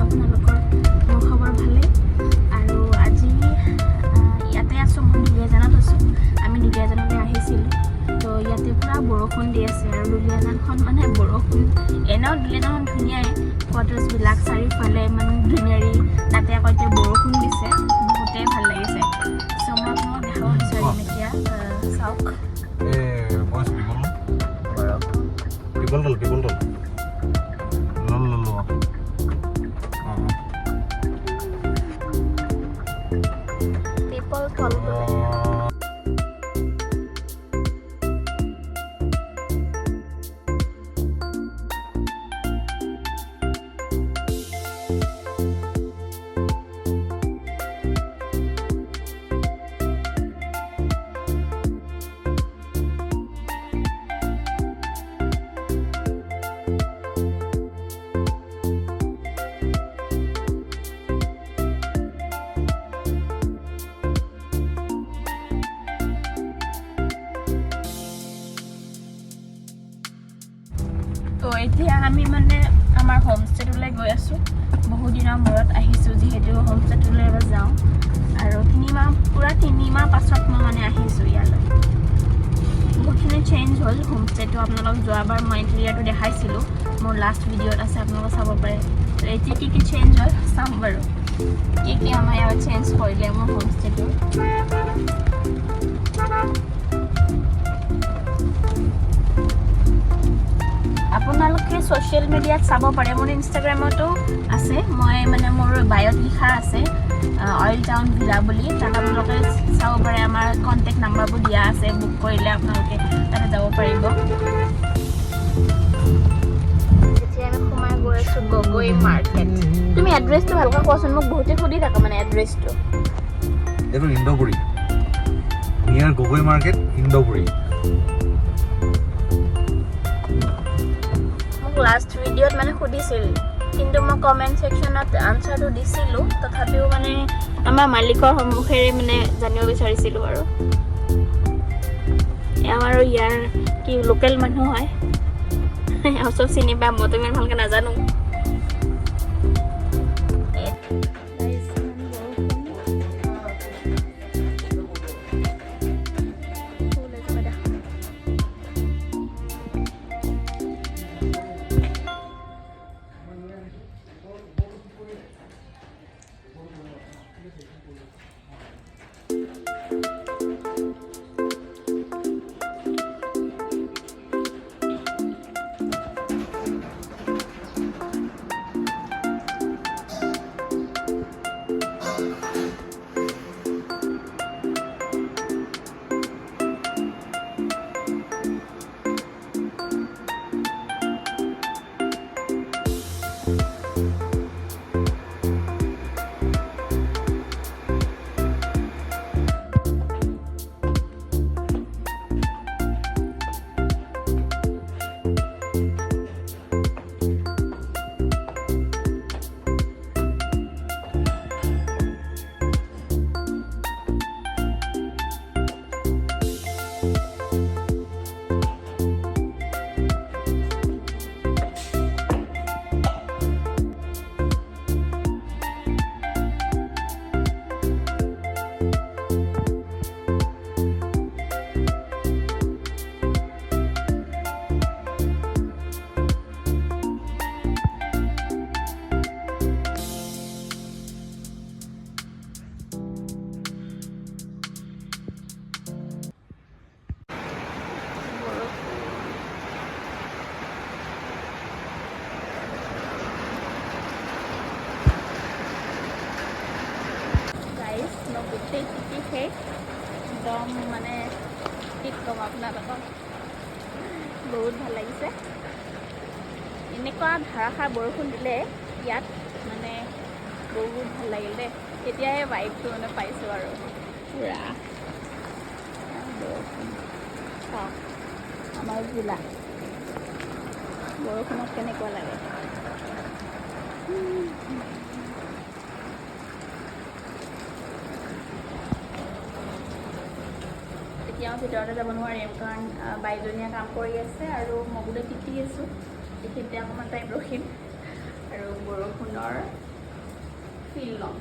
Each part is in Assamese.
আপোনালোকৰ মোৰ খবৰ ভালেই আৰু আজি ইয়াতে আছোঁ মই দুলীয়াজানত আছোঁ আমি দুলীয়াজানলৈ আহিছিলোঁ তো ইয়াতে পুৰা বৰষুণ দি আছে আৰু দুলীয়াজানখন মানে বৰষুণ এনেও দুলীয়াজানখন ধুনীয়াই কোৱাৰ্টাৰ্ছবিলাক চাৰিওফালে ইমান গ্ৰীনাৰী তাতে আকৌ এতিয়া বৰষুণ দিছে বহুতেই ভাল লাগিছে চ' মই আপোনাক দেখাব বিচাৰিম এতিয়া চাওক people tol তো এতিয়া আমি মানে আমাৰ হোমষ্টেটোলৈ গৈ আছোঁ বহুদিনৰ মূৰত আহিছোঁ যিহেতু হোমষ্টেটোলৈ এবাৰ যাওঁ আৰু পুৰা 3 মাহ পাছত মই মানে আহিছোঁ ইয়ালৈ বহুতখিনি চেঞ্জ হ'ল হোমষ্টেটো আপোনালোক যোৱাবাৰ মই ইণ্টেৰিয়াৰটো দেখাইছিলোঁ মোৰ লাষ্ট ভিডিঅ'ত আছে আপোনালোকে চাব পাৰে তো এতিয়া কি চেঞ্জ হ'ল চাম বাৰু কি আমাৰ ইয়াত চেঞ্জ কৰিলে মোৰ হোমষ্টেটো আপোনালোকে ছ'চিয়েল মিডিয়াত চাব পাৰে মোৰ ইনষ্টাগ্ৰামতো আছে মই মানে মোৰ বায়'ত লিখা আছে অইল টাউন ভিলা বুলি তাত আপোনালোকে চাব পাৰে আমাৰ কণ্টেক্ট নাম্বাৰবোৰ দিয়া আছে বুক কৰিলে আপোনালোকে তাতে যাব পাৰিব এতিয়া আমি সোমাই গৈ আছোঁ গগৈ মাৰ্কেট তুমি এড্ৰেছটো ভালকৈ কোৱাচোন মোক বহুতে সুধি থাকা মানে এড্ৰেছটো এইটো ইন্দপুৰী নিয়াৰ গগৈ মাৰ্কেট ইন্দপুৰী লাষ্ট ভিডিঅ'ত মানে সুধিছিল কিন্তু মই কমেণ্ট ছেকশ্যনত আনচাৰটো দিছিলোঁ তথাপিও মানে আমাৰ মালিকৰ সন্মুখেৰে মানে জানিব বিচাৰিছিলোঁ আৰু এওঁ আৰু ইয়াৰ কি লোকেল মানুহ হয় এওঁ চব চিনি পাম মইতো ইমান ভালকৈ নাজানো গোটেই টিকি শেষ একদম মানে কি ক'ম আপোনালোকক বহুত ভাল লাগিছে এনেকুৱা ধাৰাসাৰ বৰষুণ দিলে ইয়াত মানে বহুত ভাল লাগিল দেই এতিয়াহে ভাইবটো মানে পাইছোঁ আৰু পুৰা বৰষুণ চাওক আমাৰ জিলা বৰষুণত কেনেকুৱা লাগে এতিয়াও ভিতৰতে যাব নোৱাৰিম কাৰণ বাইজনীয়ে কাম কৰি আছে আৰু মই বোলে তিতি আছোঁ এইখিনিতে অকণমান টাইম ৰখিম আৰু বৰষুণৰ ফিল ল'ম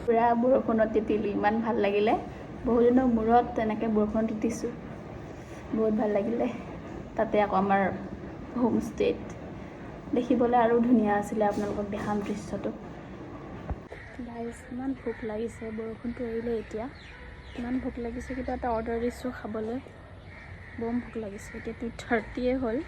পুৰা বৰষুণত তিতিলোঁ ইমান ভাল লাগিলে বহুদিনৰ মূৰত তেনেকৈ বৰষুণত তিতিছোঁ বহুত ভাল লাগিলে তাতে আকৌ আমাৰ হোমষ্টেত দেখিবলৈ আৰু ধুনীয়া আছিলে আপোনালোকক দেখাম দৃশ্যটো গাইজ ইমান ভোক লাগিছে বৰষুণটো এৰিলে এতিয়া ইমান ভোক লাগিছে কিবা এটা অৰ্ডাৰ দিছোঁ খাবলৈ বম ভোক লাগিছে এতিয়া 2:30 হ'ল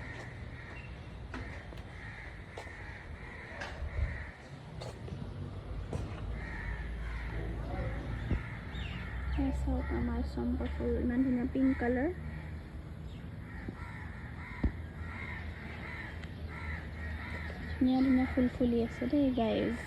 চাওক আমাৰ চম্পা ফুল ইমান ধুনীয়া পিংক কালাৰ ধুনীয়া ধুনীয়া ফুল ফুলি আছে দেই গাইজ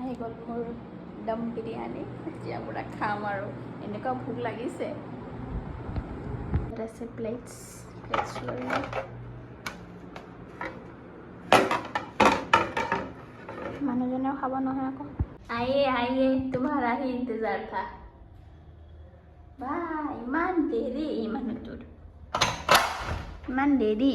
আহি গ'ল মোৰ দম বিৰিয়ানী এতিয়া পুৰা খাম আৰু এনেকুৱা ভোক লাগিছে আছে প্লেটছ লৈ লওঁ মানুহজনেও খাব নহয় আকৌ আয়ে তোমাৰা হি ইন্তজাৰ থা বা ইমান দেৰি মানুহটোৰ ইমান দেৰি